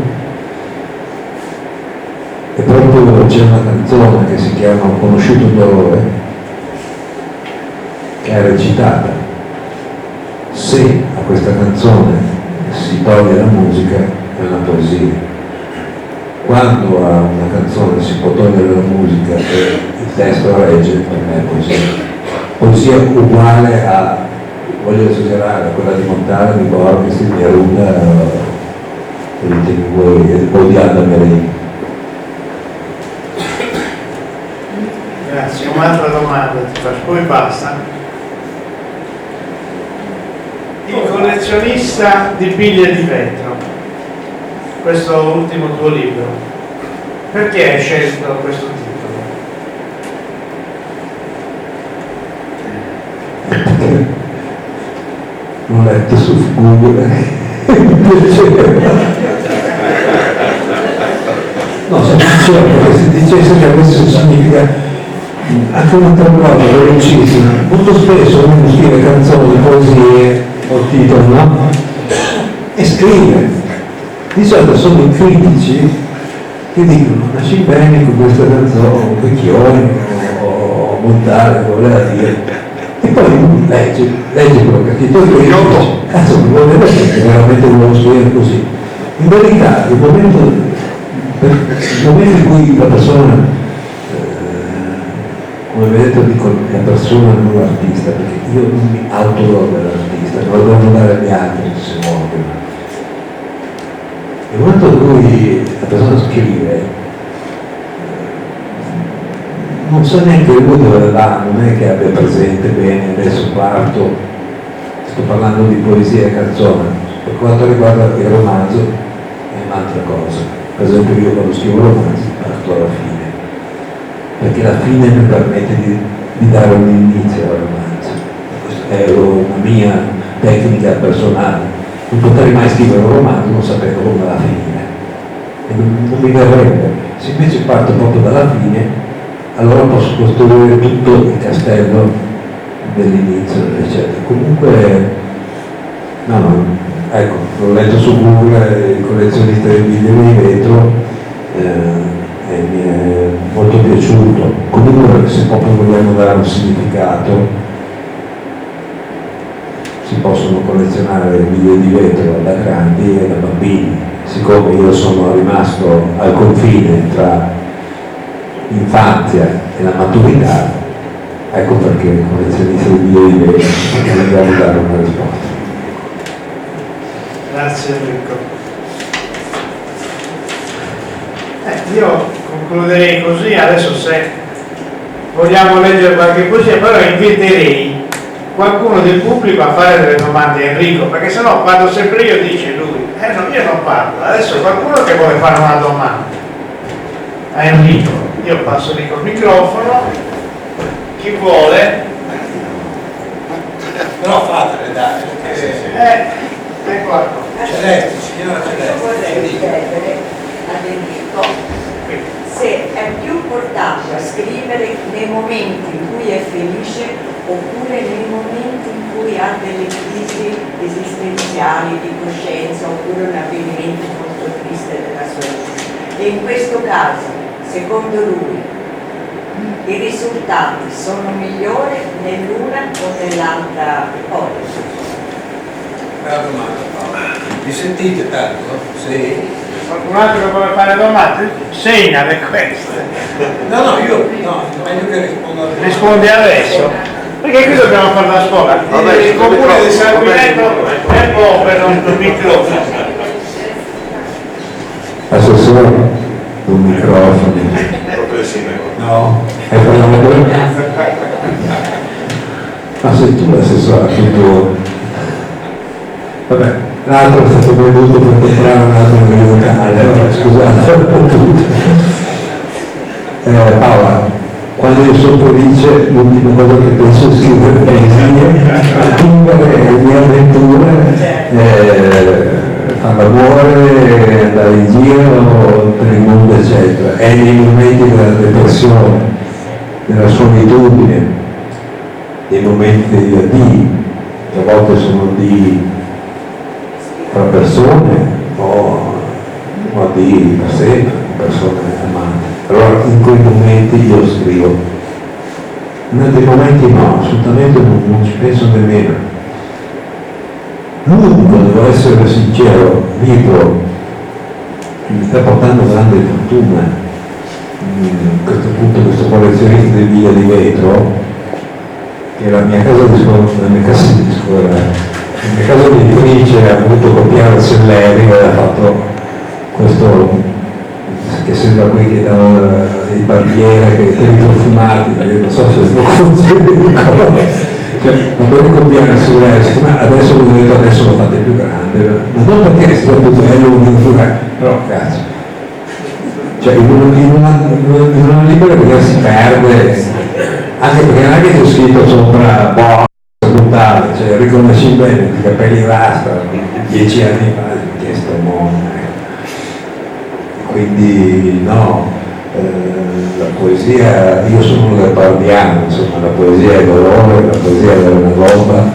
[SPEAKER 5] e proprio c'è una canzone che si chiama Ho conosciuto il dolore, che è recitata. Se a questa canzone si toglie la musica è una poesia. Quando a una canzone si può togliere la musica e il testo regge, per me è poesia. Poesia uguale a, voglio esagerare, quella di Montale, di Borges, di Neruda, o di Alda Merini.
[SPEAKER 1] Grazie, un'altra domanda ti faccio, poi basta. Il collezionista di biglie di vetro, questo ultimo tuo libro, perché hai scelto questo titolo?
[SPEAKER 5] L'ho letto su Google. No, se non perché se dicesse che questo significa anche un'altra cosa velocissima. Molto spesso uno scrive canzoni, poesie o titoli, no? E scrive. Di solito sono i critici che dicono nasci bene con questa canzone, Vecchioni o Montale, voleva dire. E poi legge quello che ha scritto lui e dice, cazzo, mi vuole vedere che veramente volevo scrivere così. In verità, il momento in cui la persona, come vedete dico la persona non l'artista, perché io non mi autologo dell'artista, me lo devono dare gli altri se muoiono. Nel momento in cui la persona scrive, non sa neanche lui dove va, non è che abbia presente bene, adesso parto, sto parlando di poesia e canzone. Per quanto riguarda il romanzo è un'altra cosa. Per esempio io quando scrivo romanzi parto alla fine, perché la fine mi permette di dare un inizio al romanzo. Questa è una mia tecnica personale. Non potrei mai scrivere un romanzo non sapendo come va a finire. E non mi verrebbe. Se invece parto proprio dalla fine, allora posso costruire tutto il castello dell'inizio, eccetera. Comunque, no, ecco, l'ho letto su Google, il collezionista di biglie di vetro, e mi è molto piaciuto. Comunque, se proprio vogliamo dare un significato, si possono collezionare biglie di vetro da grandi e da bambini. Siccome io sono rimasto al confine tra l'infanzia e la maturità, ecco perché il collezionista di biglie di vetro, perché dobbiamo dare una risposta.
[SPEAKER 1] Grazie Enrico. Io concluderei così, adesso se vogliamo leggere qualche poesia, però inviterei qualcuno del pubblico a fare delle domande a Enrico, perché sennò parlo sempre io, dice lui, no, io non parlo, adesso qualcuno che vuole fare una domanda a Enrico, io passo lì col microfono, chi vuole,
[SPEAKER 3] Però fatele, dai.
[SPEAKER 1] ecco qua.
[SPEAKER 3] Celeste, signora
[SPEAKER 4] Io
[SPEAKER 3] Celeste.
[SPEAKER 4] vorrei chiedere ad Enrico se è più importante scrivere nei momenti in cui è felice oppure nei momenti in cui ha delle crisi esistenziali di coscienza oppure un avvenimento molto triste della sua vita. E in questo caso, secondo lui, i risultati sono migliori nell'una o nell'altra ipotesi?
[SPEAKER 3] Bella domanda, Paola. Mi sentite tanto? Sì?
[SPEAKER 1] Qualcun altro che vuole fare domande? Segnale queste.
[SPEAKER 3] No, io no, meglio che rispondo.
[SPEAKER 1] Rispondi adesso. Perché qui dobbiamo fare la scuola. Il comune di San Guineto è buono per un microfono.
[SPEAKER 5] Assessore, un microfono.
[SPEAKER 6] Proprio sì,
[SPEAKER 5] No, hai parlato? Ma sei tu l'assessore, tutto. Vabbè, l'altro è stato venuto per comprare un altro locale, allora, scusate. Paola, quando io sono felice l'ultima cosa che penso è scrivere poesie, vivere le mie avventure, fare l'amore, andare in giro per il mondo eccetera, e nei momenti della depressione, della solitudine, nei momenti degli addii, che a volte sono di tra persone o addii per sempre, persone amate. Allora in quei momenti io scrivo, in altri momenti no, assolutamente non ci penso nemmeno. L'unico, devo essere sincero, libro che mi sta portando grande fortuna, a questo punto questo collezionista di Villa di Vetro, che la mia casa di scuola, la mia casa di editrice ha voluto copiare Selleri e ha fatto questo che sembra qui che danno dei barbiere che riprofumati, non so se lo cioè, non puoi copiare Selleri, ma adesso lo fate più grande, ma non perché è stato bello però cazzo, cioè in una libera che si perde, anche perché non è che c'è scritto sopra brutale, cioè riconosci bene i capelli rasta 10 anni fa, ho chiesto mondo. Quindi no, la poesia, io sono un leopardiano, insomma, la poesia è dolore, la poesia è una roba,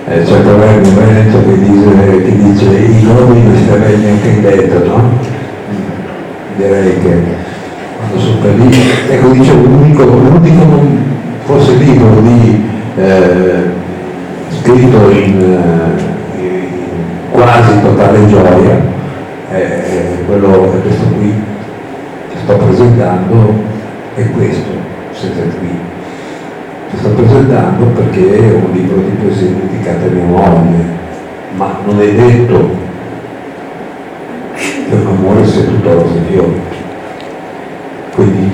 [SPEAKER 5] c'è il governo Veneto che dice i nomi non si deve neanche in dentro, no? Direi che quando sono per lì, ecco dicevo, l'unico forse libro di scritto in quasi totale gioia quello è questo qui che sto presentando, è questo, senza qui che sto presentando perché è un libro di poesia dedicato a mia moglie, ma non è detto che un amore sia tutto rose e fiori. Quindi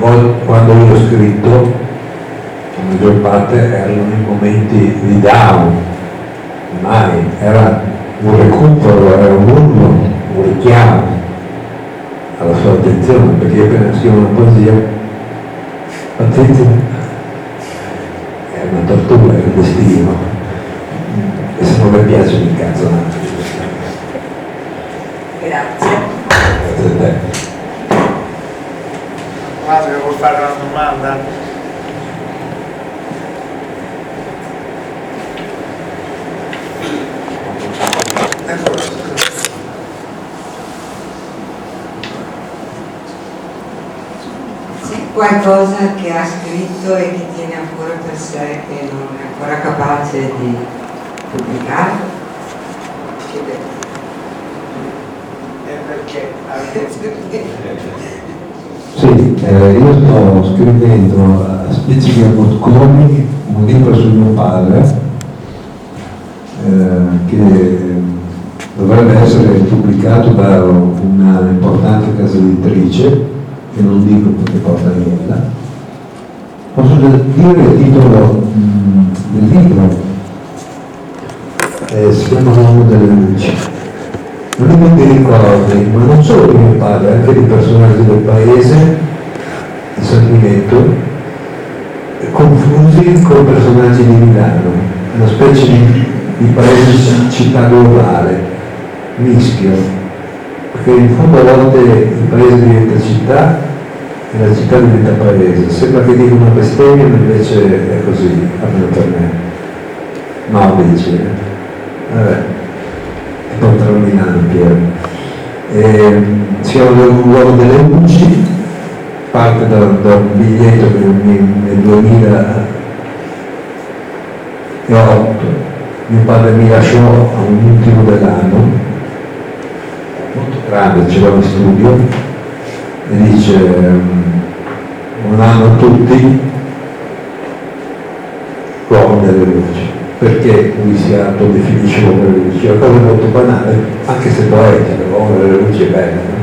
[SPEAKER 5] quando io ho scritto la maggior parte erano in momenti di down, mai era un recupero, era un urlo, un richiamo alla sua attenzione, perché io appena scrivo una poesia, attenzione, è una tortura, è un destino, e se non mi piace mi incazzo un attimo.
[SPEAKER 7] Grazie.
[SPEAKER 5] Grazie a te.
[SPEAKER 1] Guarda, vuoi fare una domanda?
[SPEAKER 4] Qualcosa che ha scritto e che tiene ancora per sé, che non è ancora capace di pubblicare?
[SPEAKER 1] Perché?
[SPEAKER 5] Sì, io sto scrivendo a specie di abocconi un libro su mio padre che dovrebbe essere pubblicato da una importante casa editrice, che non dico perché porta niente. Posso dire il titolo del libro? Si chiama L'uomo delle luci. Non mi ricordi, ma non solo di mio padre, anche di personaggi del paese, di San Guineto, confusi con personaggi di Milano, una specie di paese città globale, mischio. Perché in fondo a volte il paese diventa città e la città diventa paese. Sembra che dica una bestemmia, ma invece è così, almeno per me. No, dice. Vabbè, è contro Milano, Piero. Si chiama L'uomo delle luci, parte da un biglietto che nel 2008 Mio padre mi lasciò a un ultimo dell'anno, molto grande, c'era in studio, e dice: buon anno a tutti, l'uomo delle luci. Perché lui si autodefinisce uomo delle luci? È una cosa molto banale, anche se poetica. L'uomo delle luci è bella, no?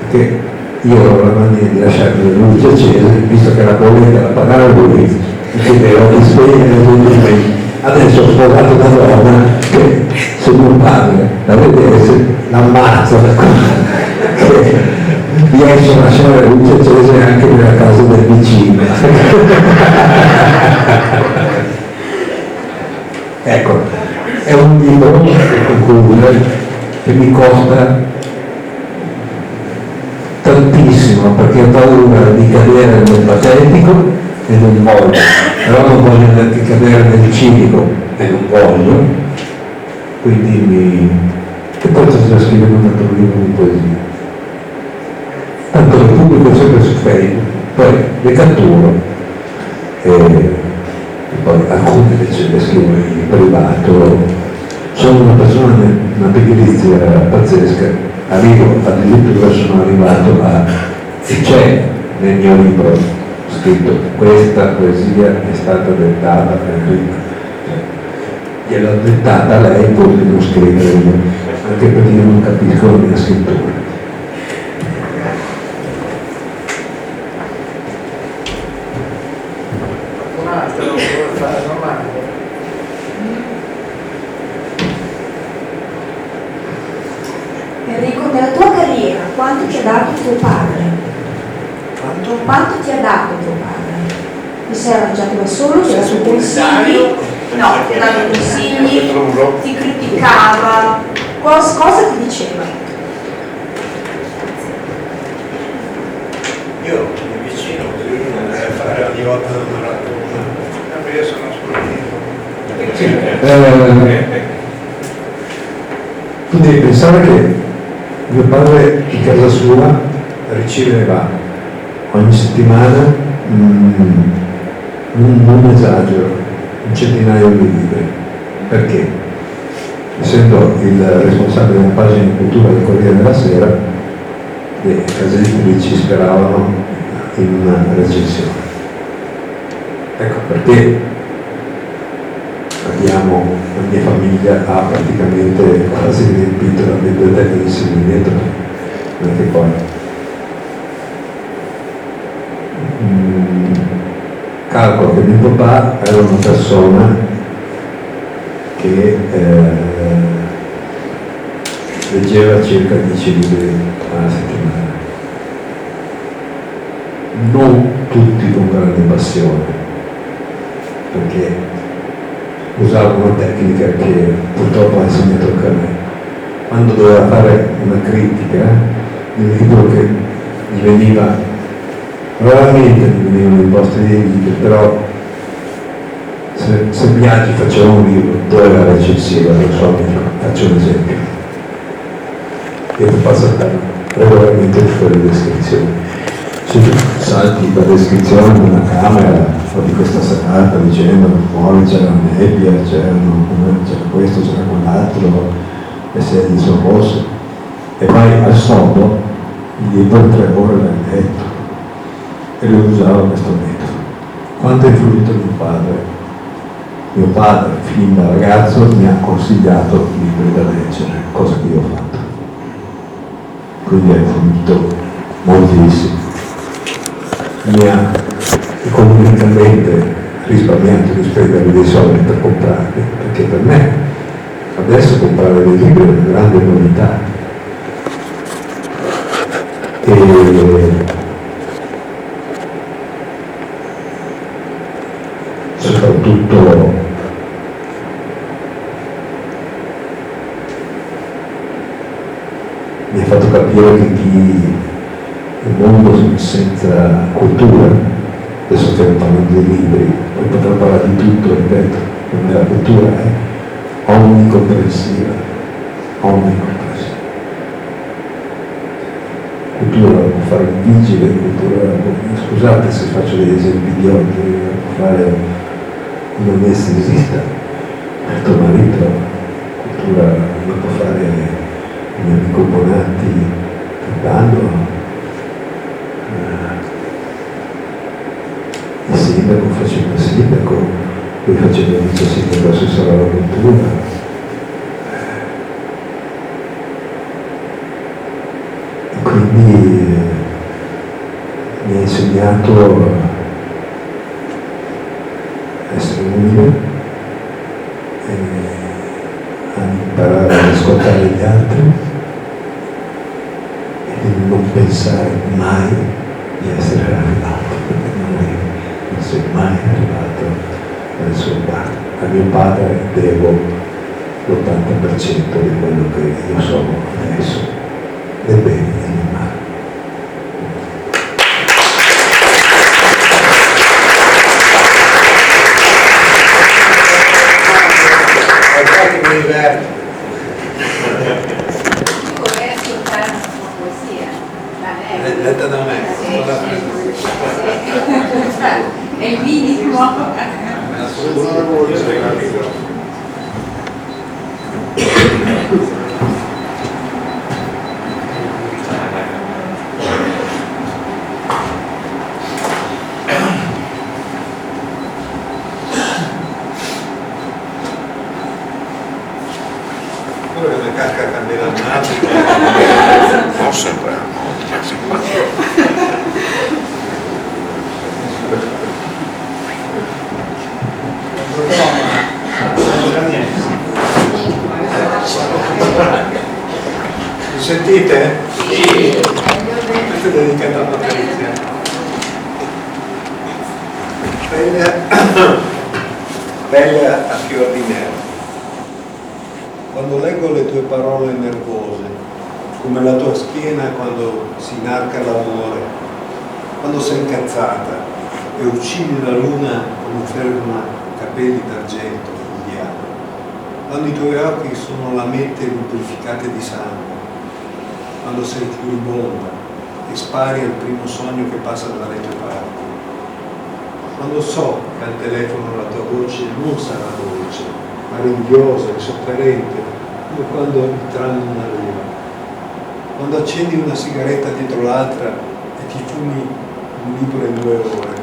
[SPEAKER 5] Perché io ho la mania di lasciare le luci accese, visto che la bolletta la pagava lui, mi chiedeva di spegnere le luci. Adesso ho sposato una donna che, se mio padre la vedesse, l'ammazza, che riesce a lasciare le luci accese anche nella casa del vicino. Ecco, è un libro che conclude, che mi costa tantissimo, perché ho paura di cadere nel patetico e non voglio, però non voglio neanche cadere nel cinico e non voglio, quindi e poi sto scrivendo un altro libro di poesia. Tanto lo pubblico sempre su Facebook, poi le catturo e poi alcune invece le scrivo in privato. Sono una persona, una pigrizia pazzesca, arrivo addirittura, sono arrivato a, e c'è nel mio libro scritto: questa poesia è stata dettata da Enrico, gliel'ho dettata a lei pur di non scrivere io, anche perché io non capisco la mia scrittura.
[SPEAKER 1] Un altro vuole fare domande?
[SPEAKER 7] Enrico, nella tua carriera quanto ti ha dato tuo padre? Quanto ti ha dato tuo padre? Ti sei arrangiato da solo, ti ha dato consigli? No, ti ha dato consigli, ti criticava, cosa ti diceva?
[SPEAKER 6] Io mi vicino, così lui non deve fare ogni volta durante una. Io sono sprontito.
[SPEAKER 5] Tu devi pensare che mio padre in casa sua riceveva ogni settimana, non esagero, un centinaio di libri. Perché? Essendo il responsabile della pagina di cultura del Corriere della Sera, le case editrici speravano in una recensione. Ecco perché abbiamo, la mia famiglia ha praticamente quasi riempito la biblioteca di insegnamento, perché poi calcolo che mio papà era una persona che leggeva circa 10 libri alla settimana, non tutti con grande passione, perché usava una tecnica che purtroppo ha insegnato anche a me. Quando doveva fare una critica di un libro che gli veniva, raramente gli venivano imposti dei libri, però se Biaggi faceva un libro doveva recensire, non so, faccio un esempio. Io ti passo regolarmente fuori le descrizioni. Se tu salti la descrizione di una camera o di questa serata dicendo fuori c'era la nebbia, c'era questo, c'era quell'altro, le sedie sono rosse, e vai al sodo, il libro in 3 ore l'hai letto, e lui usava questo metodo. Quanto è influito mio padre? Mio padre, fin da ragazzo, mi ha consigliato libri da leggere, cosa che io ho fatto. Quindi è influito moltissimo. Mi ha economicamente risparmiato di spendere dei soldi per comprarli, perché per me adesso comprare dei libri è una grande novità. E soprattutto mi ha fatto capire che il mondo senza cultura, adesso stiamo parlando di libri, poi potremmo parlare di tutto, ripeto, per me la cultura è omnicomprensiva, omnicomprensiva. Cultura può fare un vigile, cultura, scusate se faccio degli esempi idioti, può fare un anestesista, il tuo marito, cultura, non può fare gli amico Bonatti che vanno, il sindaco facendo il sindaco, lui facendo il vice sindaco assessore alla cultura. E quindi mi ha insegnato a essere umile, a imparare ad ascoltare gli altri e non pensare mai di essere arrivato, perché non sei mai arrivato al suo padre. A mio padre devo l'80% di quello che io sono adesso, nel bene e nel male.
[SPEAKER 8] Vorrei ascoltare una sua poesia.
[SPEAKER 6] Letta da me.
[SPEAKER 8] È il minimo.
[SPEAKER 6] Quello che mi casca candela al naso.
[SPEAKER 9] Non sempre.
[SPEAKER 6] Mi sentite? Sì. Questo è dedicato a Patrizia. Bella a fior di nero. Quando leggo le tue parole nervose, come la tua schiena quando si inarca l'amore, quando sei incazzata e uccidi la luna come ferma capelli d'argento indiano, quando i tuoi occhi sono lamette lubrificate di sangue, quando sei furibonda e spari al primo sogno che passa dalle tue parti, quando so che al telefono la tua voce non sarà dolce, ma ringhiosa e sofferente, come quando il tram non arriva, quando accendi una sigaretta dietro l'altra e ti fumi un libro in 2 ore,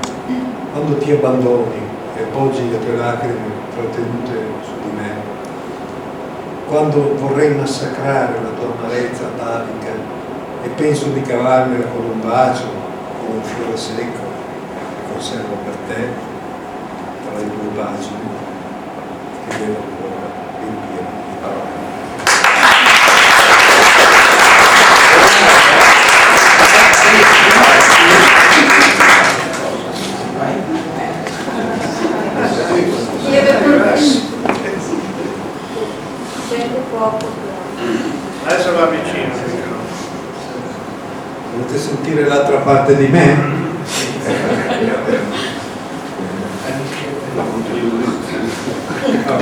[SPEAKER 6] quando ti abbandoni e appoggi le tue lacrime trattenute su di me, quando vorrei massacrare la tua amarezza atavica e penso di cavarmela con un bacio, con un fiore secco che conservo per te tra le 2 pagine che devo ancora riempire di parole.
[SPEAKER 8] Sente poco.
[SPEAKER 1] Adesso va vicino.
[SPEAKER 6] Volete sentire l'altra parte di me? No,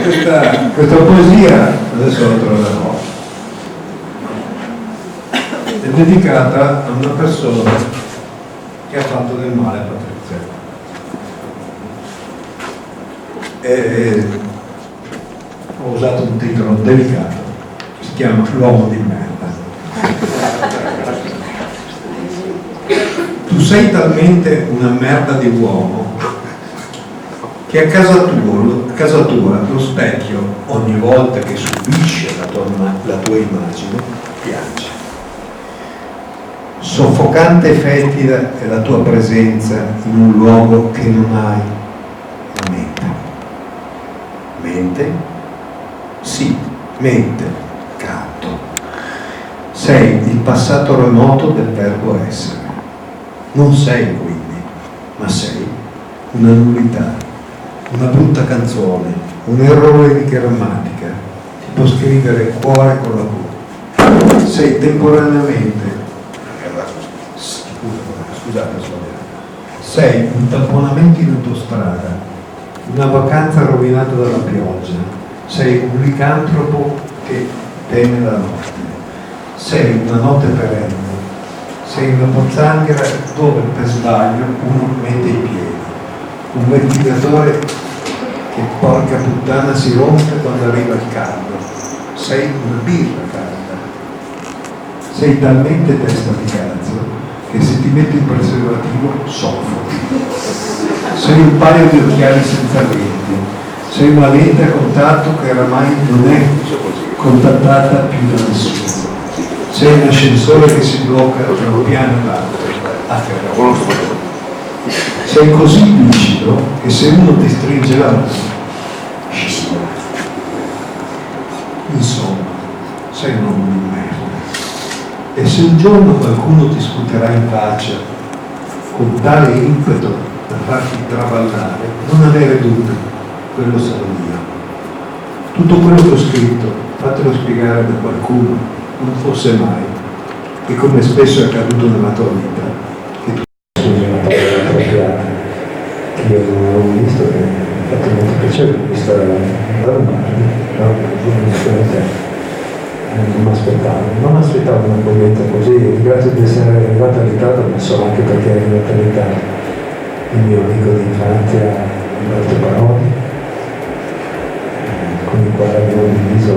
[SPEAKER 6] questa poesia, adesso la troverò, è dedicata a una persona che ha fatto del male a Patrizia. E ho usato un titolo delicato, si chiama L'uomo di merda. Tu sei talmente una merda di uomo che a casa tua lo specchio, ogni volta che subisce la tua immagine, piange. Soffocante e fetida è la tua presenza in un luogo che non hai, la mente. Mente? Sì, mente, canto. Sei il passato remoto del verbo essere. Non sei quindi, ma sei una nullità, una brutta canzone, un errore di grammatica. Ti può scrivere cuore con la V. Sei temporaneamente, scusate, sei un tamponamento in autostrada, una vacanza rovinata dalla pioggia, sei un licantropo che teme la notte, sei una notte perenne, sei una pozzanghera dove per sbaglio uno mette i piedi, un ventilatore che porca puttana si rompe quando arriva il caldo. Sei una birra calda. Sei talmente testa di cazzo che se ti metti il preservativo soffochi. Sei un paio di occhiali senza lenti. Sei una lente a contatto che oramai non è contattata più da nessuno. Sei un ascensore che si blocca tra un piano e l'altro. Sei così lucido che se uno ti stringe la mano, scivola. Insomma, sei un uomo di merda. E se un giorno qualcuno ti sputerà in faccia con tale impeto da farti traballare, non avere dubbi, quello sarò io. Tutto quello che ho scritto, fatelo spiegare da qualcuno, non fosse mai, e come spesso è accaduto nella tua vita, che tu
[SPEAKER 5] che io non avevo visto, che mi ha fatto molto piacere, vista da un bar, non mi aspettavo un'accoglienza così. Ringrazio di essere arrivata in ritardo, ma so anche perché è arrivata in ritardo il mio amico di infanzia, Alberto Paroni, con il quale abbiamo diviso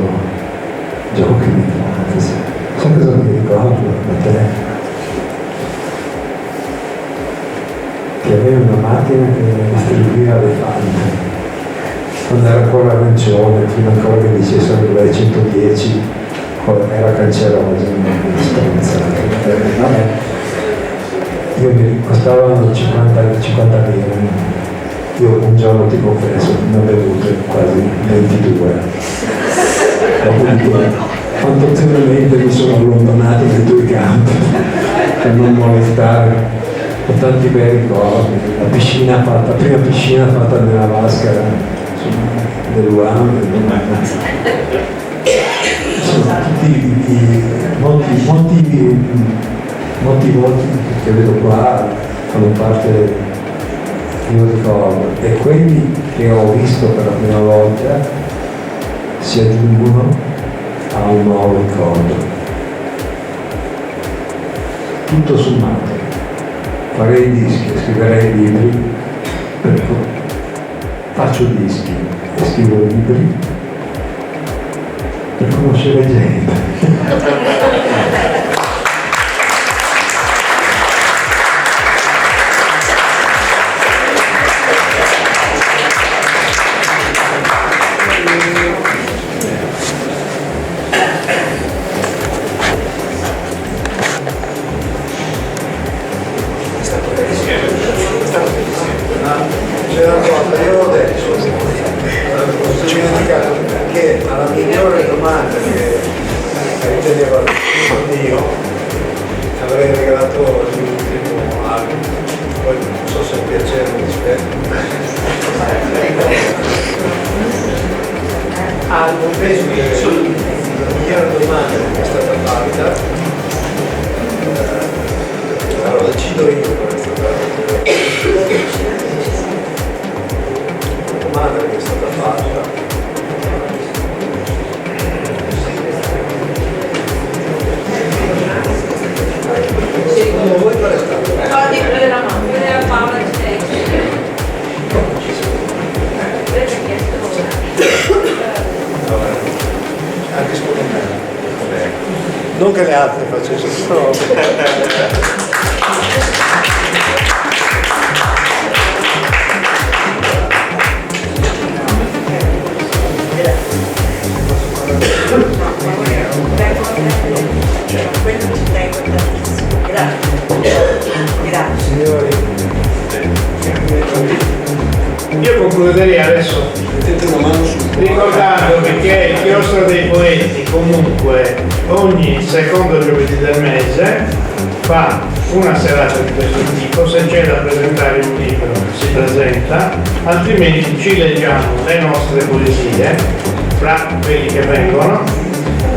[SPEAKER 5] giochi di infanzia. Sai cosa mi ricordo da te? Che aveva una macchina che distribuiva le fante. Quando era ancora arancione, prima ancora che dicessero che aveva 110, era cancerosa, vabbè. Io mi costavano 50 lire. Io un giorno, ti confesso, ne ho bevute quasi 22. Dopodiché, contemporaneamente mi sono allontanato dai tuoi campi per non molestare. Ho tanti bei ricordi. La prima piscina fatta nella vasca dell'UAM, sono tutti molti volti che vedo qua fanno parte del mio ricordo, e quelli che ho visto per la prima volta si aggiungono a un nuovo ricordo. Tutto sommato, farei dischi, scriverei libri, faccio dischi e scrivo libri per conoscere gente.
[SPEAKER 6] C'era una cosa, io ho detto, ho dimenticato che alla migliore domanda che riteneva io avrei regalato l'ultimo album, poi non so se è piacere o dispetto. Penso che la migliore domanda che è stata fatta, allora decido io per questa domanda che è stata fatta. Come vuoi fare stato?
[SPEAKER 8] Guardi, prende la mano, prende la Paola e ci
[SPEAKER 6] Anche secondo me. Non che le altre facessero.
[SPEAKER 1] Io concluderei adesso ricordandovi che il Chiostro dei Poeti comunque ogni secondo giovedì del mese fa una serata di questo tipo. Se c'è da presentare un libro si presenta, altrimenti ci leggiamo le nostre poesie fra quelli che vengono.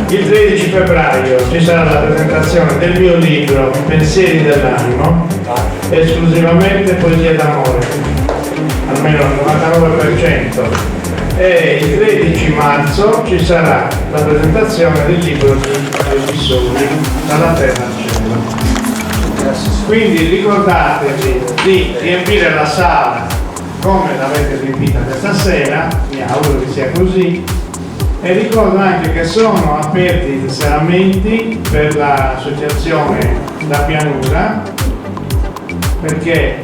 [SPEAKER 1] Il 13 febbraio ci sarà la presentazione del mio libro Pensieri dell'animo, esclusivamente poesie d'amore, almeno il 99%, e il 13 marzo ci sarà la presentazione del libro di Soli, Dalla terra al cielo. Quindi ricordatevi di riempire la sala come l'avete riempita questa sera, mi auguro che sia così, e ricordo anche che sono aperti i tesseramenti per l'associazione La Pianura, perché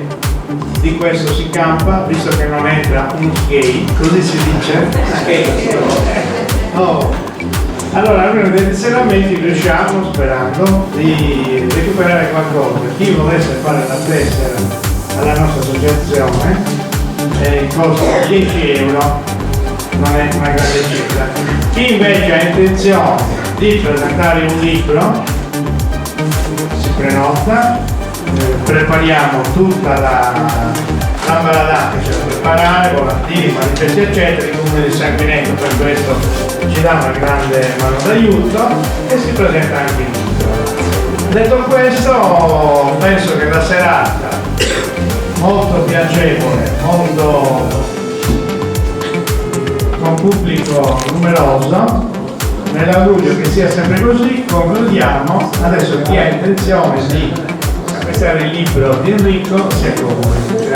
[SPEAKER 1] di questo si campa, visto che non entra uno skate, così si dice? Skate. Oh. Allora, almeno dei tesseramenti riusciamo, sperando, di recuperare qualcosa. Chi volesse fare la tessera alla nostra associazione, costa 10 euro, non è una grande cifra. Chi invece ha intenzione di presentare un libro, si prenota, prepariamo tutta l'ambaradà che c'è da preparare, volantini, manifesti eccetera. Il Comune di Sanguinetto per questo ci dà una grande mano d'aiuto e si presenta anche il libro. Detto questo, penso che la serata molto piacevole, molto con pubblico numeroso, nell'augurio che sia sempre così, concludiamo. Adesso chi ha intenzione di acquistare il libro di Enrico si accomodi.